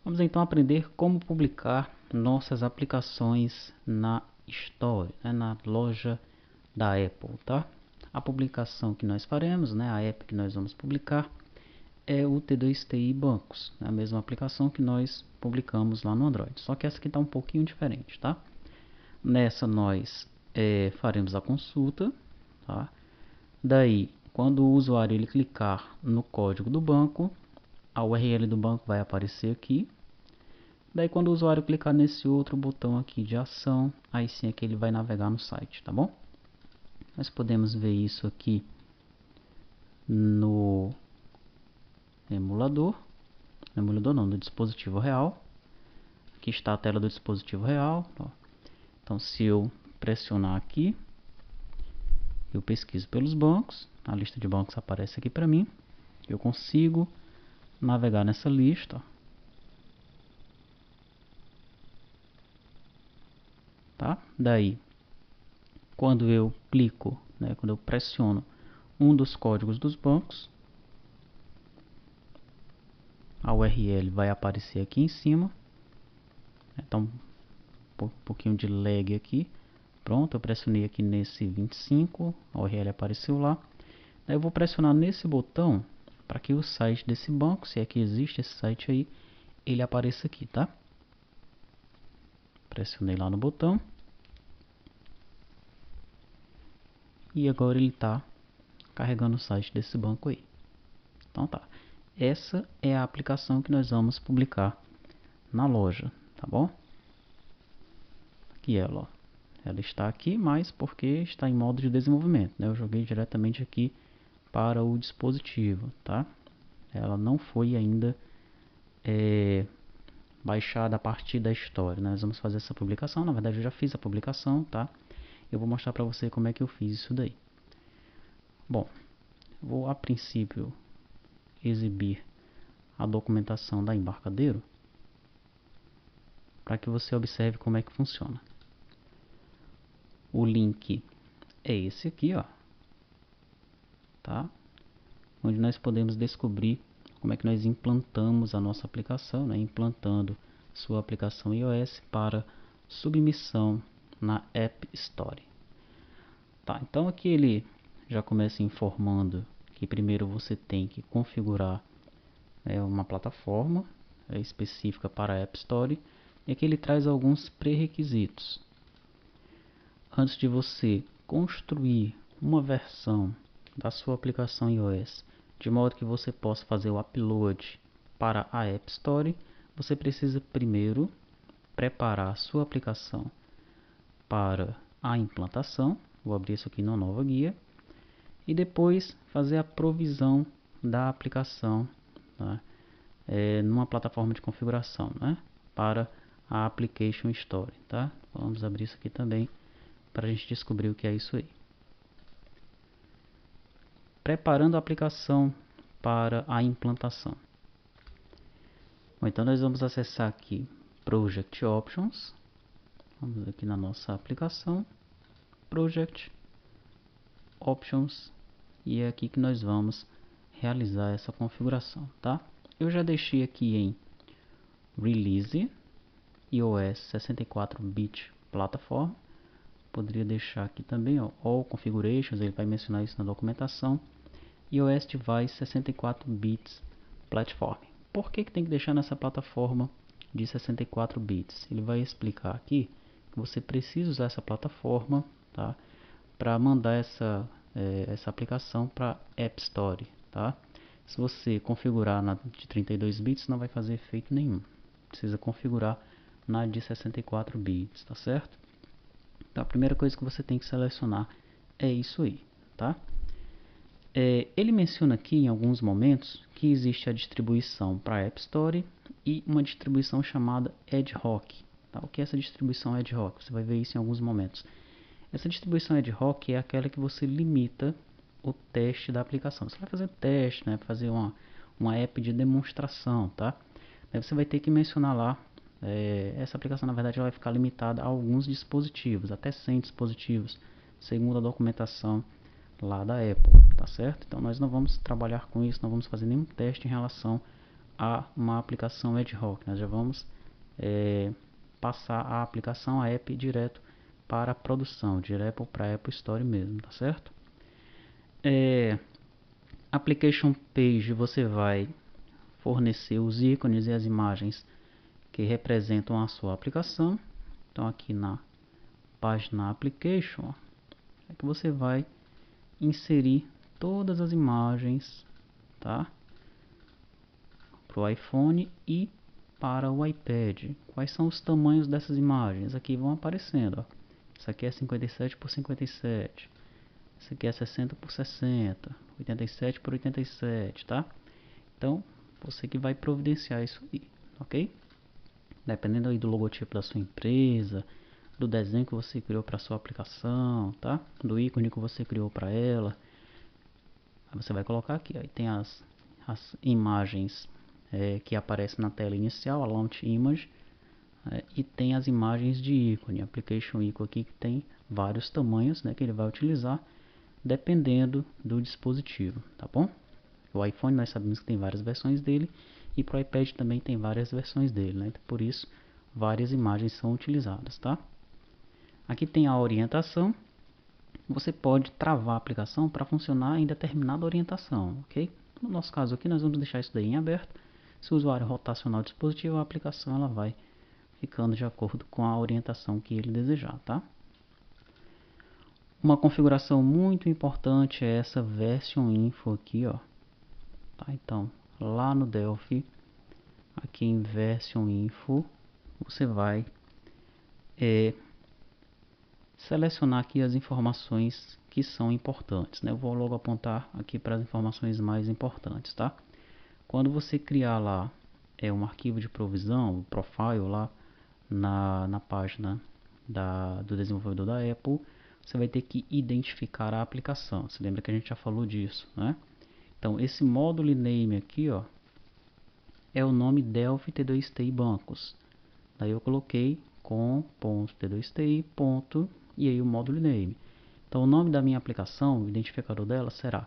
Vamos então aprender como publicar nossas aplicações na Store, né, na loja da Apple, tá? A publicação que nós faremos, né, a app que nós vamos publicar é o T2TI Bancos, né, a mesma aplicação que nós publicamos lá no Android, só que essa aqui está um pouquinho diferente, tá? Nessa nós faremos a consulta, tá? Daí, quando o usuário ele clicar no código do banco, a URL do banco vai aparecer aqui. Daí quando o usuário clicar nesse outro botão aqui de ação, aí sim é que ele vai navegar no site, tá bom? Nós podemos ver isso aqui no emulador não, no dispositivo real. Aqui está a tela do dispositivo real, ó. Então se eu pressionar aqui, eu pesquiso pelos bancos, a lista de bancos aparece aqui para mim, eu consigo navegar nessa lista, ó. Tá? Daí, quando eu clico, né, quando eu pressiono um dos códigos dos bancos, a URL vai aparecer aqui em cima. Então, um pouquinho de lag aqui. Pronto, eu pressionei aqui nesse 25, a URL apareceu lá. Daí eu vou pressionar nesse botão para que o site desse banco, se é que existe esse site aí, ele apareça aqui, tá? Pressionei lá no botão. E agora ele está carregando o site desse banco aí. Então tá. Essa é a aplicação que nós vamos publicar na loja, tá bom? Aqui ela, ó. Ela está aqui, mas porque está em modo de desenvolvimento, né? Eu joguei diretamente aqui para o dispositivo, tá? Ela não foi ainda baixada a partir da história, né? Nós vamos fazer essa publicação, na verdade eu já fiz a publicação, tá? Eu vou mostrar para você como é que eu fiz isso daí. Bom, vou a princípio exibir a documentação da Embarcadero para que você observe como é que funciona. O link é esse aqui, ó, tá? Onde nós podemos descobrir como é que nós implantamos a nossa aplicação, né? Implantando sua aplicação iOS para submissão na App Store. Tá, então aqui ele já começa informando que primeiro você tem que configurar uma plataforma específica para a App Store, e aqui ele traz alguns pré-requisitos. Antes de você construir uma versão da sua aplicação iOS de modo que você possa fazer o upload para a App Store, você precisa primeiro preparar a sua aplicação para a implantação. Vou abrir isso aqui na nova guia. E depois fazer a provisão da aplicação, tá? Numa plataforma de configuração, né? Para a Application Store, tá? Vamos abrir isso aqui também para a gente descobrir o que é isso aí. Preparando a aplicação para a implantação. Bom, então nós vamos acessar aqui Project Options. Vamos aqui na nossa aplicação, Project Options, e é aqui que nós vamos realizar essa configuração, tá? Eu já deixei aqui em Release iOS 64-bit Platform. Poderia deixar aqui também, ó, All Configurations, ele vai mencionar isso na documentação. iOS Device 64 bits Platform. Por que tem que deixar nessa plataforma de 64 bits? Ele vai explicar aqui que você precisa usar essa plataforma, tá? Para mandar essa aplicação para App Store, tá? Se você configurar na de 32 bits não vai fazer efeito nenhum. Precisa configurar na de 64 bits, tá certo? Então a primeira coisa que você tem que selecionar é isso aí, tá? Ele menciona aqui em alguns momentos que existe a distribuição para a App Store e uma distribuição chamada Ad Hoc. Tá? O que é essa distribuição Ad Hoc? Você vai ver isso em alguns momentos. Essa distribuição Ad Hoc é aquela que você limita o teste da aplicação. Você vai fazer teste, né? Fazer uma app de demonstração, tá? Aí você vai ter que mencionar lá, essa aplicação na verdade ela vai ficar limitada a alguns dispositivos, até 100 dispositivos, segundo a documentação lá da Apple, tá certo? Então nós não vamos trabalhar com isso, não vamos fazer nenhum teste em relação a uma aplicação ad hoc. Nós já vamos passar a aplicação, a app, direto para a produção, direto para a Apple Store mesmo, tá certo? Application Page, você vai fornecer os ícones e as imagens que representam a sua aplicação. Então aqui na página Application, é que você vai inserir todas as imagens, tá? Para o iPhone e para o iPad. Quais são os tamanhos dessas imagens? Aqui vão aparecendo, ó. Isso aqui é 57 por 57. Isso aqui é 60 por 60. 87 por 87, tá? Então, você que vai providenciar isso aí, ok? Dependendo aí do logotipo da sua empresa, do desenho que você criou para sua aplicação, tá? Do ícone que você criou para ela. Aí você vai colocar aqui, aí tem as imagens que aparecem na tela inicial, a Launch Image, e tem as imagens de ícone, Application Icon aqui, que tem vários tamanhos, né, que ele vai utilizar dependendo do dispositivo, tá bom? O iPhone nós sabemos que tem várias versões dele, e para o iPad também tem várias versões dele, né? Então, por isso várias imagens são utilizadas, tá? Aqui tem a orientação. Você pode travar a aplicação para funcionar em determinada orientação, ok? No nosso caso aqui nós vamos deixar isso daí em aberto. Se o usuário rotacionar o dispositivo, a aplicação ela vai ficando de acordo com a orientação que ele desejar, tá? Uma configuração muito importante é essa Version Info aqui, ó. Tá? Então, lá no Delphi, aqui em Version Info, você vai selecionar aqui as informações que são importantes, né? Eu vou logo apontar aqui para as informações mais importantes, tá? Quando você criar lá um arquivo de provisão, o profile lá na página do desenvolvedor da Apple, você vai ter que identificar a aplicação. Você lembra que a gente já falou disso, né? Então, esse módulo name aqui, ó, é o nome Delphi T2TI Bancos. Daí eu coloquei com.t2ti. E aí o módulo name. Então, o nome da minha aplicação, o identificador dela será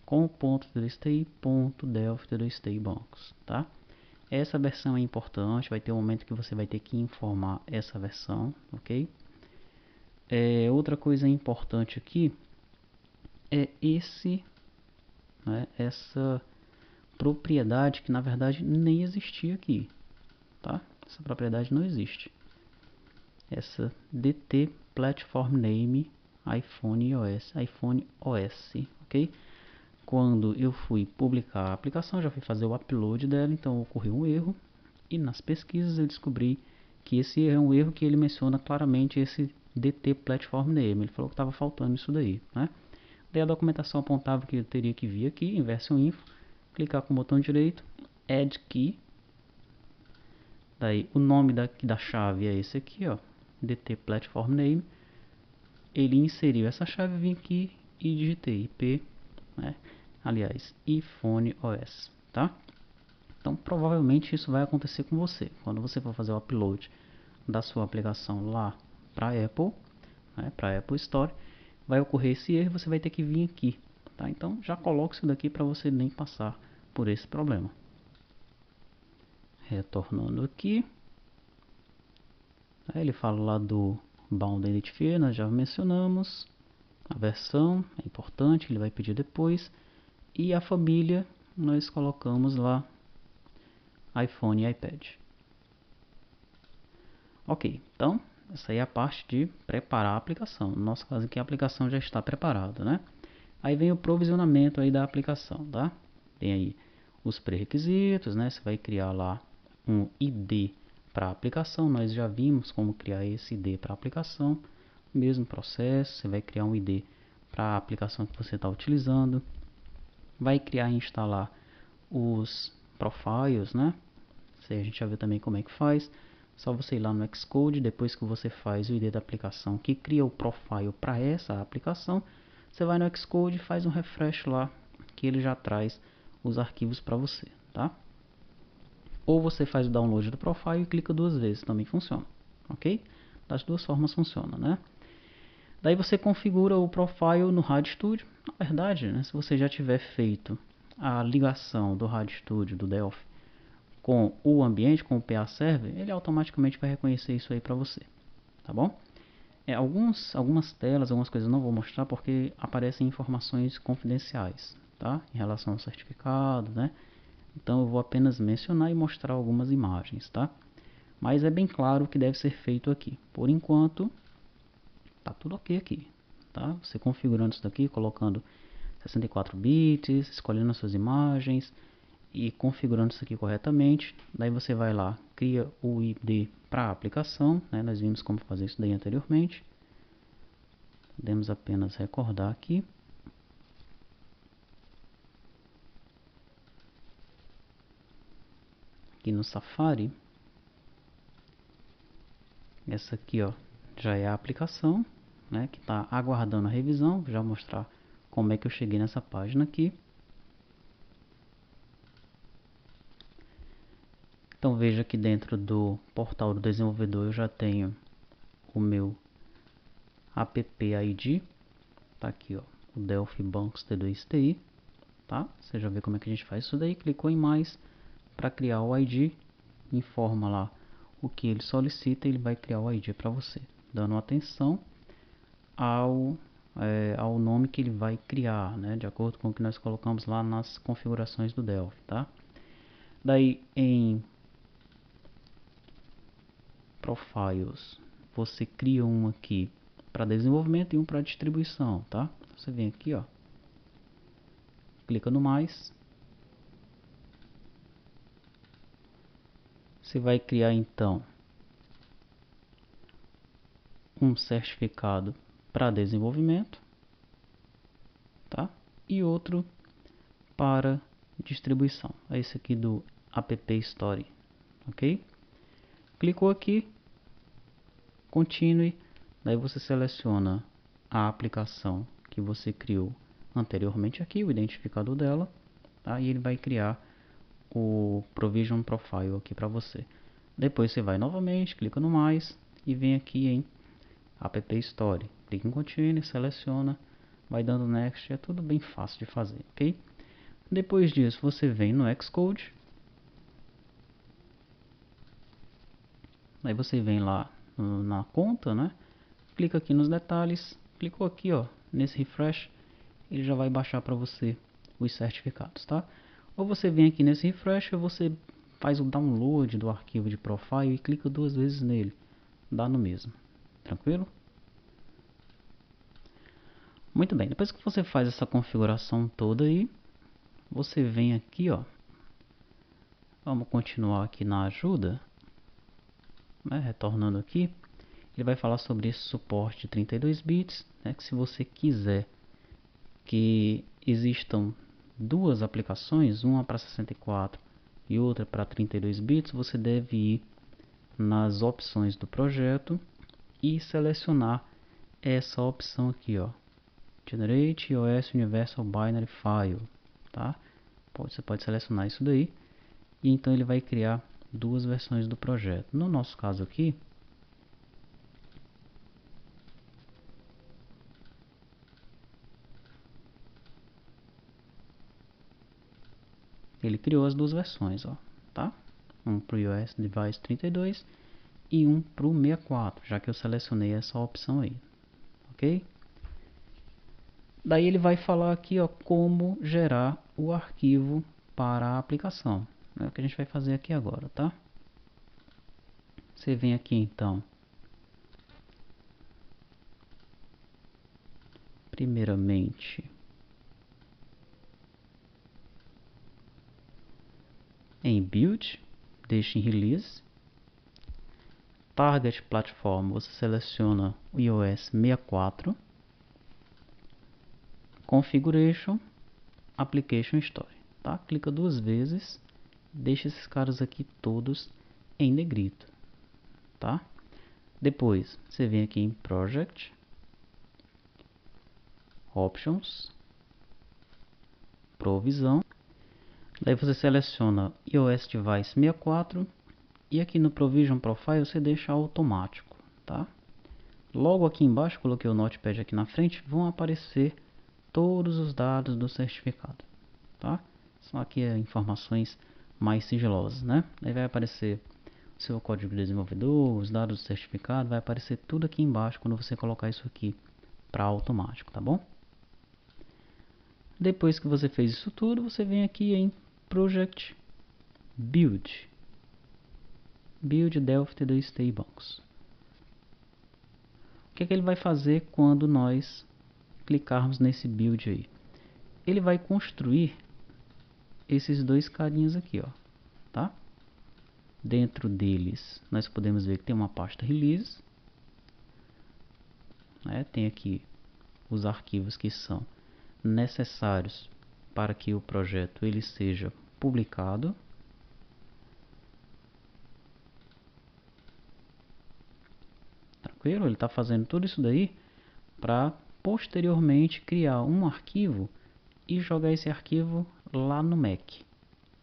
com.t2ti.delphi Bancos, tá? Essa versão é importante, vai ter um momento que você vai ter que informar essa versão, ok? Outra coisa importante aqui é essa propriedade que na verdade nem existia aqui, tá? Essa propriedade não existe. Essa DT Platform Name iPhone OS, ok? Quando eu fui publicar a aplicação, já fui fazer o upload dela, então ocorreu um erro, e nas pesquisas eu descobri que esse erro é um erro que ele menciona claramente esse DT Platform Name. Ele falou que estava faltando isso daí, né? Daí a documentação apontava que eu teria que vir aqui em Version Info, clicar com o botão direito, Add Key. Daí o nome da chave é esse aqui, ó, DT Platform Name. Ele inseriu essa chave, vim aqui e digitei IP, né? Aliás, iPhone OS, tá? Então provavelmente isso vai acontecer com você quando você for fazer o upload da sua aplicação lá para Apple, né, para Apple Store. Vai ocorrer esse erro, você vai ter que vir aqui, tá? Então já coloque isso daqui para você nem passar por esse problema. Retornando aqui, ele fala lá do Bound Identifier, nós já mencionamos. A versão é importante, ele vai pedir depois. E a família, nós colocamos lá iPhone e iPad. Ok, então essa aí é a parte de preparar a aplicação. No nosso caso aqui a aplicação já está preparada, né? Aí vem o provisionamento aí da aplicação, tá? Tem aí os pré-requisitos, né? Você vai criar lá um ID para a aplicação. Nós já vimos como criar esse ID para a aplicação. Mesmo processo, você vai criar um ID para a aplicação que você está utilizando. Vai criar e instalar os profiles, né? Isso aí a gente já viu também como é que faz. Só você ir lá no Xcode, depois que você faz o ID da aplicação que cria o profile para essa aplicação, você vai no Xcode e faz um refresh lá, que ele já traz os arquivos para você, tá? Ou você faz o download do profile e clica duas vezes, também funciona, ok? Das duas formas funciona, né? Daí você configura o profile no RadStudio. Na verdade, né, se você já tiver feito a ligação do RadStudio do Delphi com o ambiente, com o PA Server, ele automaticamente vai reconhecer isso aí para você, tá bom? Algumas telas, algumas coisas eu não vou mostrar porque aparecem informações confidenciais, tá? Em relação ao certificado, né? Então eu vou apenas mencionar e mostrar algumas imagens, tá? Mas é bem claro o que deve ser feito aqui. Por enquanto, tá tudo ok aqui, tá? Você configurando isso daqui, colocando 64 bits, escolhendo as suas imagens e configurando isso aqui corretamente. Daí você vai lá, cria o ID para a aplicação, né? Nós vimos como fazer isso daí anteriormente. Podemos apenas recordar aqui. Aqui no Safari, essa aqui, ó, já é a aplicação, né, que está aguardando a revisão. Vou já mostrar como é que eu cheguei nessa página aqui. Então veja que dentro do portal do desenvolvedor eu já tenho o meu app ID, tá aqui, ó, o Delphi Bancos T2TI, tá? Você já vê como é que a gente faz isso daí. Clicou em mais para criar o ID, informa lá o que ele solicita, ele vai criar o ID para você, dando atenção ao nome que ele vai criar, né, de acordo com o que nós colocamos lá nas configurações do Delphi, tá? Daí em Profiles, você cria um aqui para desenvolvimento e um para distribuição, tá? Você vem aqui, ó, clica no mais, você vai criar então um certificado para desenvolvimento, tá? E outro para distribuição. É esse aqui do App Store, ok? Clicou aqui, continue, daí você seleciona a aplicação que você criou anteriormente aqui, o identificador dela, tá? E ele vai criar o Provision Profile aqui para você. Depois você vai novamente, clica no mais e vem aqui em App Store, clica em Continue, seleciona, vai dando Next, é tudo bem fácil de fazer, ok? Depois disso você vem no Xcode, aí você vem lá na conta, né? Clica aqui nos detalhes, clicou aqui, ó, nesse refresh, ele já vai baixar para você os certificados, tá? Ou você vem aqui nesse refresh, ou você faz o download do arquivo de profile e clica 2 vezes nele, dá no mesmo, tranquilo? Muito bem, depois que você faz essa configuração toda aí, você vem aqui, ó, vamos continuar aqui na ajuda, né, retornando aqui, ele vai falar sobre esse suporte de 32 bits, né, que se você quiser que existam duas aplicações, uma para 64 e outra para 32 bits, você deve ir nas opções do projeto e selecionar essa opção aqui, ó, Generate iOS Universal Binary File, tá? Você pode selecionar isso daí e então ele vai criar duas versões do projeto. No nosso caso aqui, ele criou as duas versões, ó, tá? Um para o iOS Device 32 e um para o 64, já que eu selecionei essa opção aí, ok? Daí ele vai falar aqui, ó, como gerar o arquivo para a aplicação. É o que a gente vai fazer aqui agora, tá? Você vem aqui então, primeiramente, em Build, deixa em Release. Target Platform, você seleciona o iOS 64. Configuration, Application Store, tá? Clica 2 vezes, deixa esses caras aqui todos em negrito, tá? Depois, você vem aqui em Project, Options, Provisão. Daí você seleciona iOS Device 64 e aqui no Provision Profile você deixa automático, tá? Logo aqui embaixo, coloquei o Notepad aqui na frente, vão aparecer todos os dados do certificado, tá? São aqui informações mais sigilosas, né? Aí vai aparecer o seu código de desenvolvedor, os dados do certificado, vai aparecer tudo aqui embaixo quando você colocar isso aqui para automático, tá bom? Depois que você fez isso tudo, você vem aqui em Project Build. Build Delphi TDST Bancos. O que é que ele vai fazer quando nós clicarmos nesse build aí? Ele vai construir esses dois carinhas aqui, ó, tá? Dentro deles, nós podemos ver que tem uma pasta release, né? Tem aqui os arquivos que são necessários para que o projeto ele seja publicado. Tranquilo? Ele está fazendo tudo isso daí para posteriormente criar um arquivo e jogar esse arquivo lá no Mac.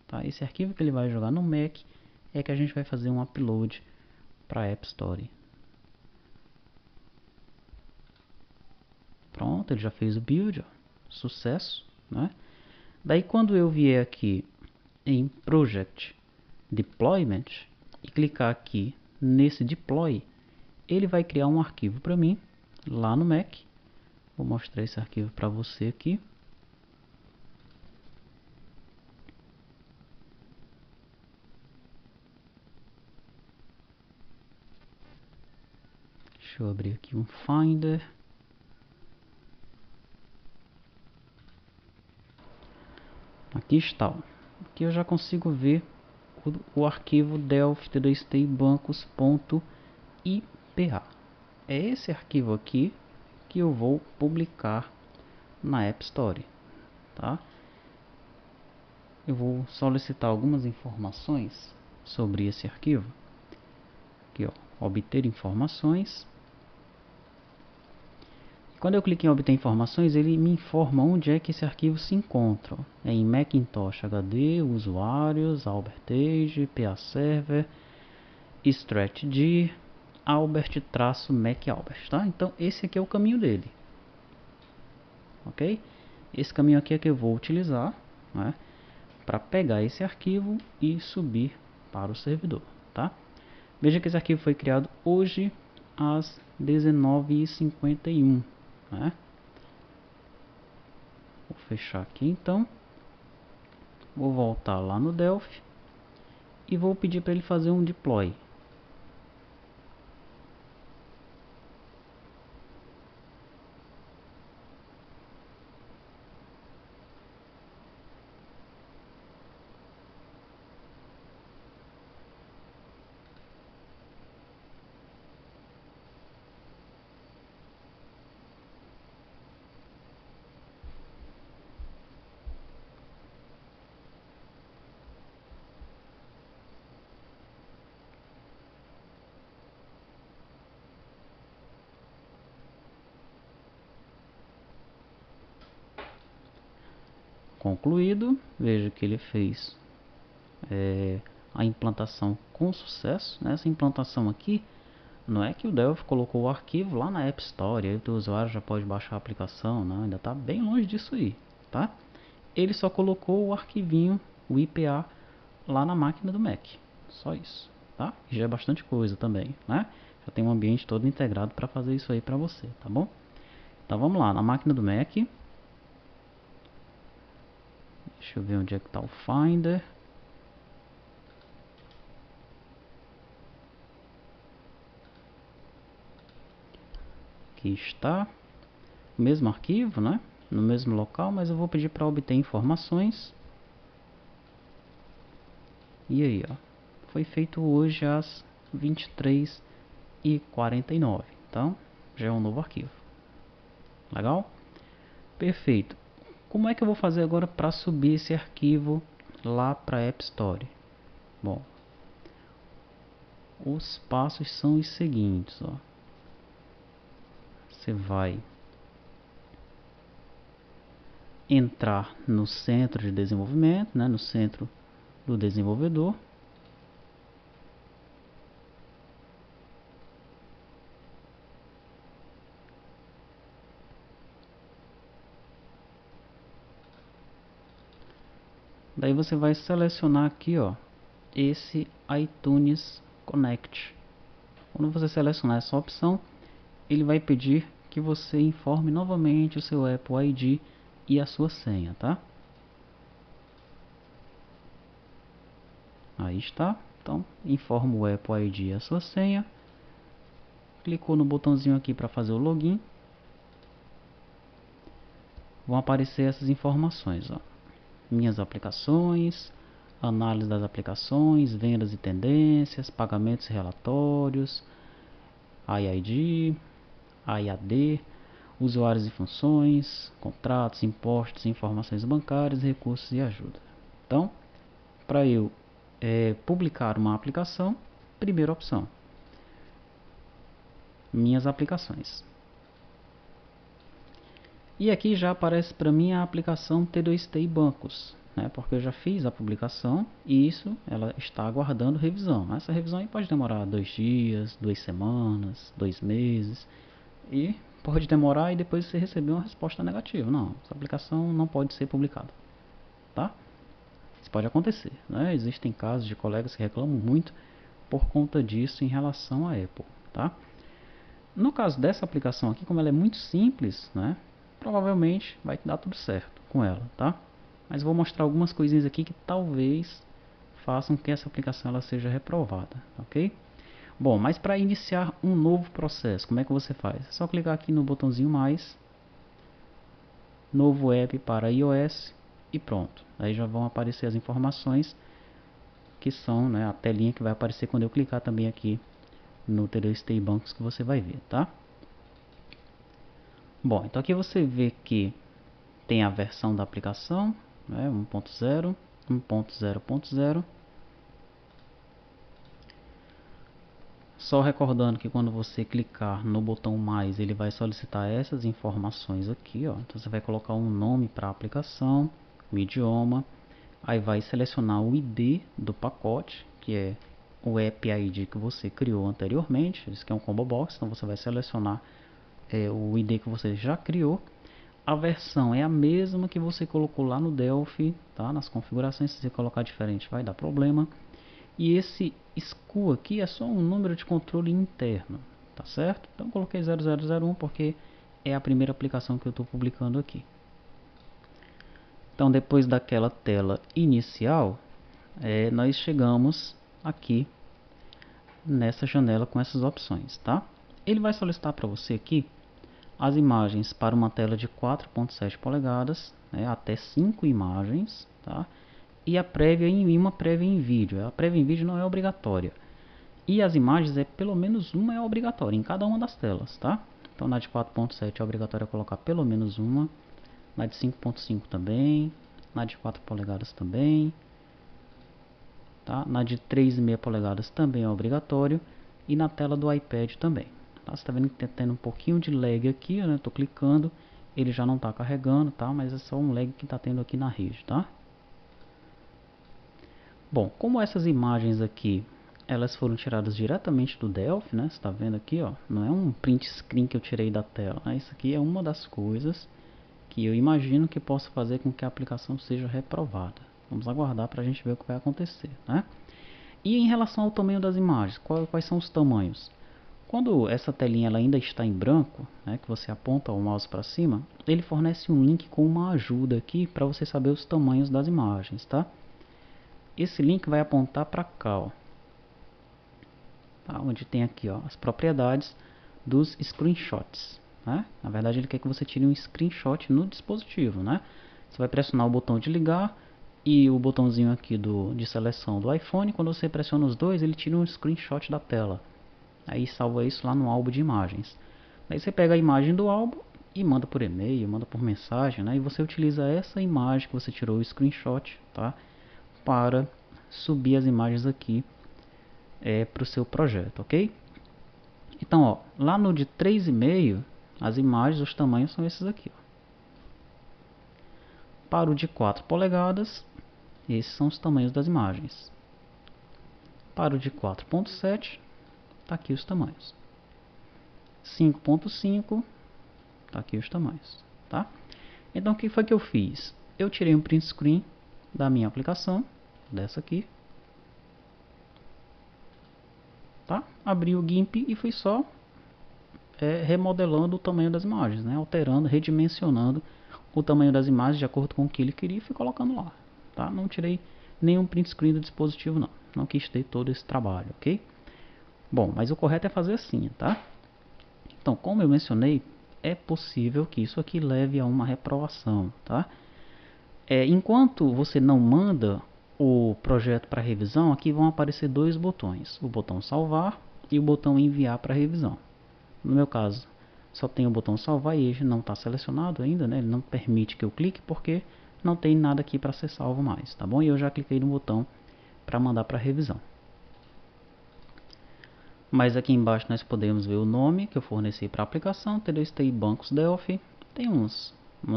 Tá? Esse arquivo que ele vai jogar no Mac é que a gente vai fazer um upload para a App Store. Pronto, ele já fez o build, ó. Sucesso, né? Daí quando eu vier aqui em Project Deployment e clicar aqui nesse Deploy, ele vai criar um arquivo para mim lá no Mac. Vou mostrar esse arquivo para você aqui. Deixa eu abrir aqui um Finder. Aqui está. Aqui eu já consigo ver o arquivo delphi tdstbancos.iph. É esse arquivo aqui que eu vou publicar na App Store, tá? Eu vou solicitar algumas informações sobre esse arquivo. Aqui, ó, obter informações. Quando eu clico em obter informações, ele me informa onde é que esse arquivo se encontra. É em Macintosh HD, usuários, Albert Age, PA Server, stretd, Albert-Mac Albert, tá? Então esse aqui é o caminho dele, ok? Esse caminho aqui é que eu vou utilizar, né, para pegar esse arquivo e subir para o servidor, tá? Veja que esse arquivo foi criado hoje às 19h51, né? Vou fechar aqui então. Vou voltar lá no Delphi e vou pedir para ele fazer um deploy. Concluído, veja que ele fez a implantação com sucesso. Nessa implantação aqui, não é que o Delphi colocou o arquivo lá na App Store, aí o teu usuário já pode baixar a aplicação, não, ainda está bem longe disso aí, tá? Ele só colocou o arquivinho, o IPA, lá na máquina do Mac, só isso, tá? E já é bastante coisa também, né? Já tem um ambiente todo integrado para fazer isso aí para você, tá bom? Então vamos lá, na máquina do Mac. Deixa eu ver onde é que está o Finder. Aqui está. O mesmo arquivo, né? No mesmo local, mas eu vou pedir para obter informações. E aí, ó. Foi feito hoje às 23h49. Então, já é um novo arquivo. Legal? Perfeito. Como é que eu vou fazer agora para subir esse arquivo lá para a App Store? Bom, os passos são os seguintes, ó. Você vai entrar no centro de desenvolvimento, né, no centro do desenvolvedor. Daí você vai selecionar aqui, ó, esse iTunes Connect. Quando você selecionar essa opção, ele vai pedir que você informe novamente o seu Apple ID e a sua senha, tá? Aí está. Então, informa o Apple ID e a sua senha. Clicou no botãozinho aqui para fazer o login. Vão aparecer essas informações, ó. Minhas aplicações, análise das aplicações, vendas e tendências, pagamentos e relatórios, IID, IAD, usuários e funções, contratos, impostos, informações bancárias, recursos e ajuda. Então, para eu publicar uma aplicação, primeira opção, minhas aplicações. E aqui já aparece para mim a aplicação T2T Bancos, né? Porque eu já fiz a publicação e isso ela está aguardando revisão. Essa revisão aí pode demorar 2 dias, 2 semanas, 2 meses e pode demorar e depois você receber uma resposta negativa. Não, essa aplicação não pode ser publicada, tá? Isso pode acontecer, né? Existem casos de colegas que reclamam muito por conta disso em relação à Apple, tá? No caso dessa aplicação aqui, como ela é muito simples, né? Provavelmente vai dar tudo certo com ela, tá? Mas vou mostrar algumas coisinhas aqui que talvez façam que essa aplicação ela seja reprovada, ok? Bom, mas para iniciar um novo processo, como é que você faz? É só clicar aqui no botãozinho mais, novo app para iOS e pronto. Aí já vão aparecer as informações que são, né, a telinha que vai aparecer quando eu clicar também aqui no T2T Bancos que você vai ver, tá? Bom, então aqui você vê que tem a versão da aplicação, né, 1.0, 1.0.0. Só recordando que quando você clicar no botão mais, ele vai solicitar essas informações aqui, ó. Então você vai colocar um nome para a aplicação, o idioma, aí vai selecionar o ID do pacote, que é o App ID que você criou anteriormente. Isso aqui é um combo box, então você vai selecionar o ID que você já criou. A versão é a mesma que você colocou lá no Delphi, tá? Nas configurações, se você colocar diferente vai dar problema. E esse SKU aqui é só um número de controle interno, tá certo? Então coloquei 0001 porque é a primeira aplicação que eu estou publicando aqui. Então depois daquela tela inicial, nós chegamos aqui nessa janela com essas opções, tá? Ele vai solicitar para você aqui as imagens para uma tela de 4.7 polegadas, né, até 5 imagens, tá? E a prévia em uma prévia em vídeo. A prévia em vídeo não é obrigatória. E as imagens pelo menos uma é obrigatória em cada uma das telas, tá? Então na de 4.7 é obrigatório colocar pelo menos uma, na de 5.5 também, na de 4 polegadas também, tá? Na de 3,5 polegadas também é obrigatório e na tela do iPad também. Tá? Você está vendo que está tendo um pouquinho de lag aqui, né? Estou clicando, ele já não está carregando, tá? Mas é só um lag que está tendo aqui na rede, tá? Bom, como essas imagens aqui, elas foram tiradas diretamente do Delphi, né? Você está vendo aqui, ó, não é um print screen que eu tirei da tela, né? Isso aqui é uma das coisas que eu imagino que possa fazer com que a aplicação seja reprovada. Vamos aguardar para a gente ver o que vai acontecer, né? E em relação ao tamanho das imagens, quais são os tamanhos? Quando essa telinha ela ainda está em branco, né, que você aponta o mouse para cima, ele fornece um link com uma ajuda aqui para você saber os tamanhos das imagens, tá? Esse link vai apontar para cá, ó, tá? Onde tem aqui, ó, as propriedades dos screenshots, né? Na verdade ele quer que você tire um screenshot no dispositivo, né? Você vai pressionar o botão de ligar e o botãozinho aqui de seleção do iPhone. Quando você pressiona os dois, ele tira um screenshot da tela. Aí salva isso lá no álbum de imagens. Aí você pega a imagem do álbum e manda por e-mail, manda por mensagem, né? E você utiliza essa imagem que você tirou o screenshot, tá? Para subir as imagens aqui para o seu projeto, ok? Então, ó, lá no de 3,5, as imagens, os tamanhos são esses aqui, ó. Para o de 4 polegadas, esses são os tamanhos das imagens. Para o de 4.7, tá aqui os tamanhos. 5.5, tá aqui os tamanhos, tá? Então o que foi que eu fiz? Eu tirei um print screen da minha aplicação, dessa aqui, tá? Abri o GIMP e fui só remodelando o tamanho das imagens, né? Alterando, redimensionando o tamanho das imagens de acordo com o que ele queria e fui colocando lá, tá? Não tirei nenhum print screen do dispositivo, não quis ter todo esse trabalho, ok? Bom, mas o correto é fazer assim, tá? Então, como eu mencionei, é possível que isso aqui leve a uma reprovação, tá? Enquanto você não manda o projeto para revisão, aqui vão aparecer dois botões, o botão salvar e o botão enviar para revisão. No meu caso, só tem o botão salvar e ele não está selecionado ainda, né? Ele não permite que eu clique porque não tem nada aqui para ser salvo mais, tá bom? E eu já cliquei no botão para mandar para revisão. Mas aqui embaixo nós podemos ver o nome que eu forneci para a aplicação, TDSTI Bancos Delphi. Tem umas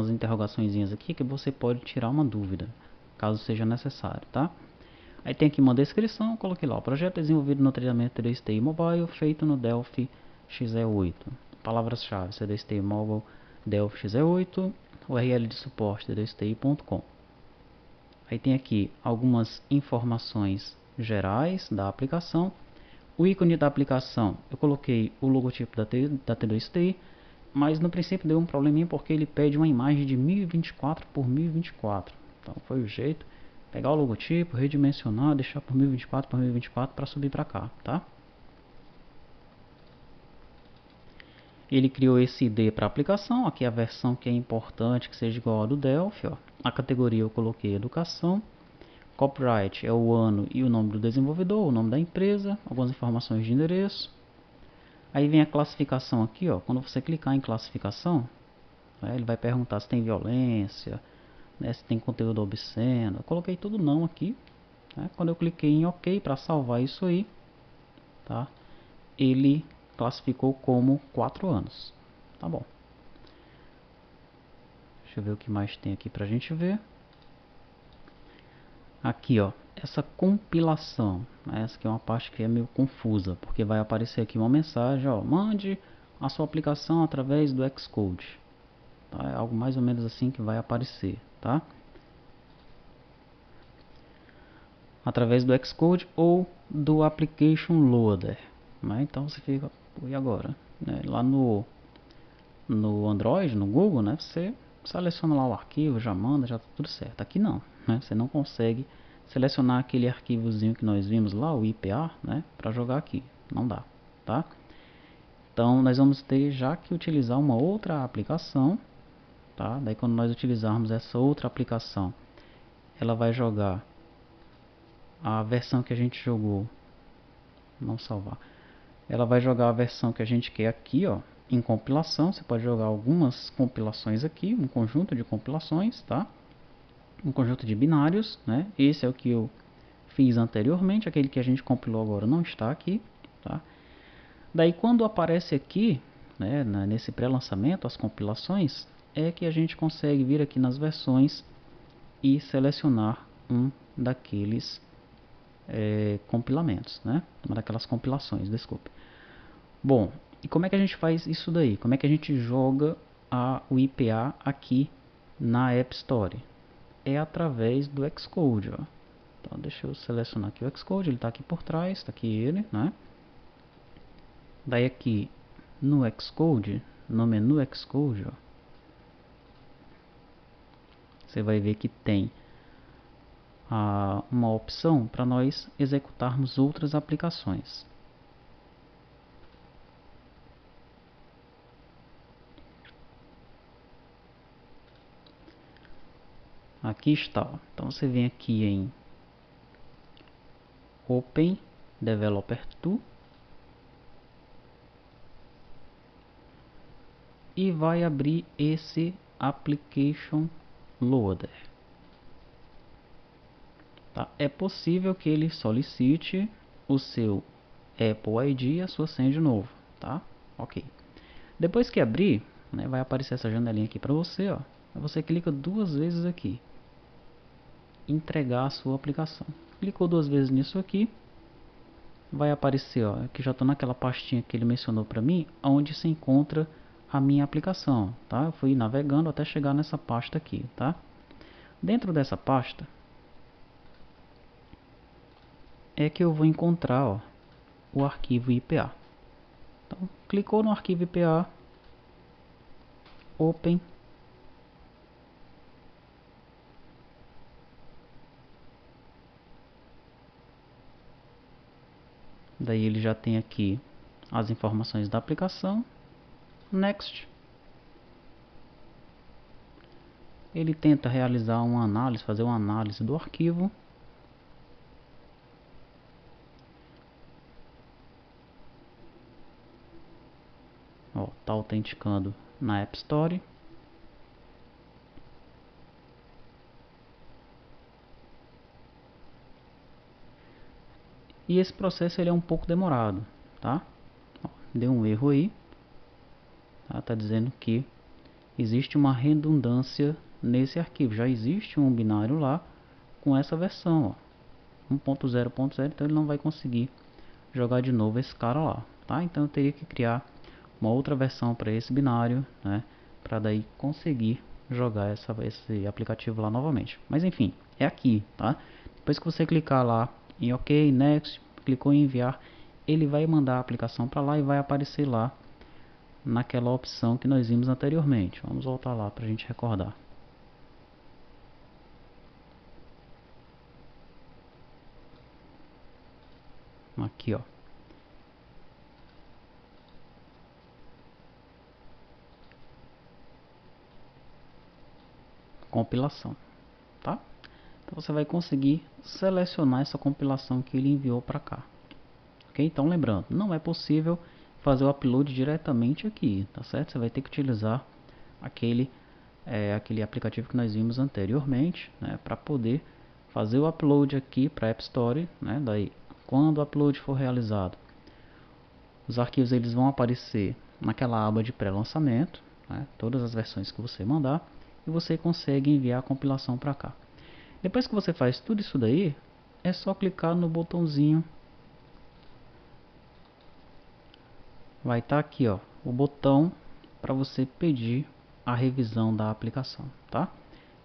interrogaçõezinhas aqui que você pode tirar uma dúvida, caso seja necessário, tá? Aí tem aqui uma descrição, eu coloquei lá, o projeto desenvolvido no treinamento TDSTI Mobile, feito no Delphi XE8. Palavras-chave, TDSTI Mobile, Delphi XE8, URL de suporte, tdsti.com. Aí tem aqui algumas informações gerais da aplicação. O ícone da aplicação, eu coloquei o logotipo da T2TI, mas no princípio deu um probleminha porque ele pede uma imagem de 1024 por 1024. Então foi o jeito, pegar o logotipo, redimensionar, deixar por 1024 por 1024 para subir para cá, tá? Ele criou esse ID para a aplicação, aqui a versão que é importante que seja igual a do Delphi, ó. A categoria eu coloquei educação. Copyright é o ano e o nome do desenvolvedor, o nome da empresa, algumas informações de endereço. Aí vem a classificação aqui, ó. Quando você clicar em classificação, ele vai perguntar se tem violência, né, se tem conteúdo obsceno. Eu coloquei tudo não aqui. Né? Quando eu cliquei em OK para salvar isso aí, tá? Ele classificou como 4 anos. Tá bom. Deixa eu ver o que mais tem aqui pra gente ver. Aqui, ó, essa compilação, né, essa aqui é uma parte que é meio confusa, porque vai aparecer aqui uma mensagem, ó, mande a sua aplicação através do Xcode. Tá? É algo mais ou menos assim que vai aparecer, tá? Através do Xcode ou do Application Loader. Né? Então você fica, e agora? Né? Lá no Android, no Google, né, você seleciona lá o arquivo, já manda, já tá tudo certo. Aqui não, né? Você não consegue selecionar aquele arquivozinho que nós vimos lá, o IPA, né, para jogar aqui. Não dá, tá? Então nós vamos ter já que utilizar uma outra aplicação, tá? Daí quando nós utilizarmos essa outra aplicação, ela vai jogar a versão que a gente jogou, não salvar. Ela vai jogar a versão que a gente quer aqui, ó, em compilação. Você pode jogar algumas compilações aqui, um conjunto de compilações, tá? Um conjunto de binários, né? Esse é o que eu fiz anteriormente, aquele que a gente compilou agora não está aqui, tá? Daí quando aparece aqui, né, nesse pré-lançamento, as compilações, é que a gente consegue vir aqui nas versões e selecionar um daqueles compilamentos, né? Uma daquelas compilações, desculpe. Bom, e como é que a gente faz isso daí? Como é que a gente joga o IPA aqui na App Store? É através do Xcode, ó. Então deixa eu selecionar aqui o Xcode, ele está aqui por trás, está aqui ele, né? Daí aqui no Xcode, no menu Xcode, ó, você vai ver que tem uma opção para nós executarmos outras aplicações. Aqui está, ó. Então você vem aqui em Open Developer Tool e vai abrir esse Application Loader. Tá? É possível que ele solicite o seu Apple ID e a sua senha de novo, tá? Ok. Depois que abrir, né, vai aparecer essa janelinha aqui para você, ó. Você clica 2 vezes aqui, entregar a sua aplicação. Clicou 2 vezes nisso aqui, vai aparecer, ó, que já estou naquela pastinha que ele mencionou para mim, onde se encontra a minha aplicação, tá? Eu fui navegando até chegar nessa pasta aqui, tá? Dentro dessa pasta, é que eu vou encontrar, ó, o arquivo IPA. Então, clicou no arquivo IPA, Open. Daí ele já tem aqui as informações da aplicação. Next. Ele tenta realizar uma análise, fazer uma análise do arquivo. Está autenticando na App Store. E esse processo ele é um pouco demorado, tá? Ó, deu um erro aí. Tá dizendo que existe uma redundância nesse arquivo. Já existe um binário lá com essa versão, ó, 1.0.0, então ele não vai conseguir jogar de novo esse cara lá, tá? Então eu teria que criar uma outra versão para esse binário, né, para daí conseguir jogar esse aplicativo lá novamente. Mas enfim, é aqui, tá? Depois que você clicar lá em OK, Next, clicou em enviar, ele vai mandar a aplicação para lá e vai aparecer lá naquela opção que nós vimos anteriormente. Vamos voltar lá para a gente recordar. Aqui, ó. Compilação, tá? Então você vai conseguir selecionar essa compilação que ele enviou para cá. Ok? Então lembrando, não é possível fazer o upload diretamente aqui, tá certo? Você vai ter que utilizar aquele aplicativo que nós vimos anteriormente, né, para poder fazer o upload aqui para a App Store, né? Daí, quando o upload for realizado, os arquivos eles vão aparecer naquela aba de pré-lançamento, né, todas as versões que você mandar, e você consegue enviar a compilação para cá. Depois que você faz tudo isso daí, é só clicar no botãozinho. Vai estar aqui, ó, o botão para você pedir a revisão da aplicação, tá?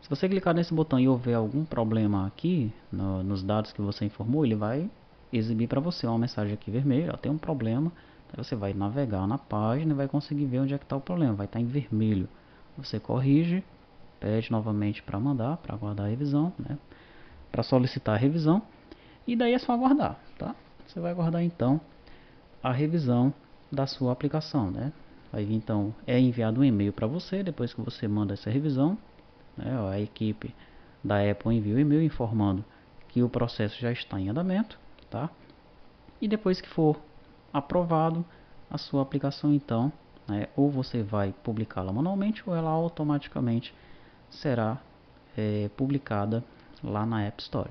Se você clicar nesse botão e houver algum problema aqui nos dados que você informou, ele vai exibir para você uma mensagem aqui vermelha, ó, tem um problema. Aí você vai navegar na página e vai conseguir ver onde é que está o problema, vai estar em vermelho. Você corrige, pede novamente para mandar, para aguardar a revisão, né? Para solicitar a revisão, e daí é só aguardar, tá? Você vai aguardar então a revisão da sua aplicação, né? Aí então é enviado um e-mail para você depois que você manda essa revisão, né? A equipe da Apple envia o e-mail informando que o processo já está em andamento, tá? E depois que for aprovado a sua aplicação, então, né, ou você vai publicá-la manualmente ou ela automaticamente será publicada lá na App Store.